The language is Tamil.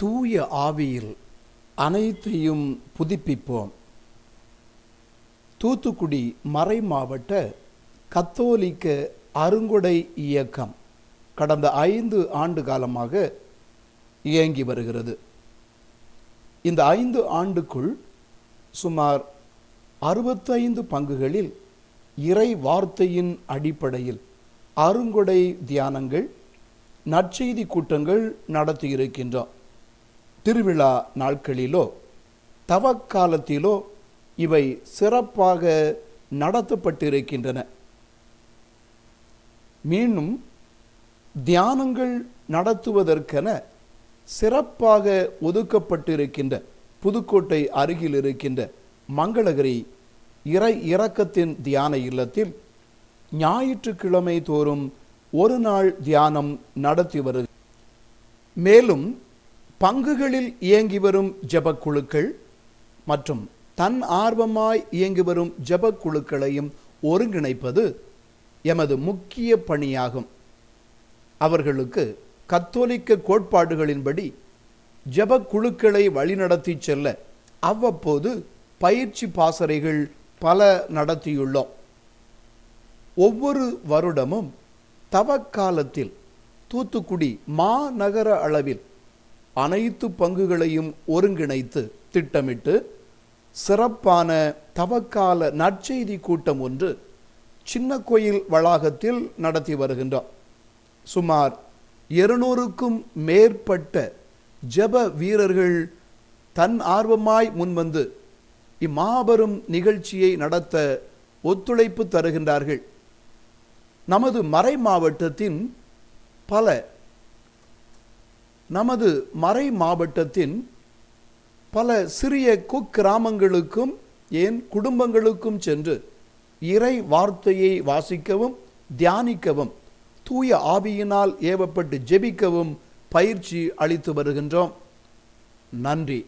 தூய ஆவியில் அனைத்தையும் புதுப்பிப்போம். தூத்துக்குடி மறைமாவட்ட கத்தோலிக்க அருங்கொடை இயக்கம் கடந்த 5 ஆண்டு காலமாக இயங்கி வருகிறது. இந்த 5 ஆண்டுக்குள் சுமார் 65 பங்குகளில் இறை வார்த்தையின் அடிப்படையில் அருங்கொடை தியானங்கள், நற்செய்தி கூட்டங்கள் நடத்தியிருக்கின்றோம். திருவிழா நாட்களிலோ தவக்காலத்திலோ இவை சிறப்பாக நடத்தப்பட்டிருக்கின்றன. மீண்டும் தியானங்கள் நடத்துவதற்கென சிறப்பாக ஒதுக்கப்பட்டிருக்கின்ற புதுக்கோட்டை அருகில் இருக்கின்ற மங்களகிரி இறை இரக்கத்தின் தியான இல்லத்தில் ஞாயிற்றுக்கிழமை தோறும் ஒரு நாள் தியானம் நடத்தி வருகிறது. மேலும் பங்குகளில் இயங்கி வரும் ஜெபக்குழுக்கள் மற்றும் தன் ஆர்வமாய் இயங்கி வரும் ஜெபக்குழுக்களையும் ஒருங்கிணைப்பது எமது முக்கிய பணியாகும். அவர்களுக்கு கத்தோலிக்க கோட்பாடுகளின்படி ஜெபக்குழுக்களை வழிநடத்தி செல்ல அவ்வப்போது பயிற்சி பாசறைகள் பல நடத்தியுள்ளோம். ஒவ்வொரு வருடமும் தவக்காலத்தில் தூத்துக்குடி மாநகர அளவில் அனைத்து பங்குகளையும் ஒருங்கிணைத்து திட்டமிட்டு சிறப்பான தவக்கால நற்செய்தி கூட்டம் ஒன்று சின்ன கோயில் வளாகத்தில் நடத்தி வருகின்றோம். சுமார் 200க்கும் மேற்பட்ட ஜெப வீரர்கள் தன் ஆர்வமாய் முன்வந்து இம்மாபெரும் நிகழ்ச்சியை நடத்த ஒத்துழைப்பு தருகின்றார்கள். நமது மறை மாவட்டத்தின் பல சிறிய குக்கிராமங்களுக்கும் ஏன் குடும்பங்களுக்கும் சென்று இறை வார்த்தையை வாசிக்கவும் தியானிக்கவும் தூய ஆவியினால் ஏவப்பட்டு ஜெபிக்கவும் பயிற்சி அளித்து வருகின்றோம். நன்றி.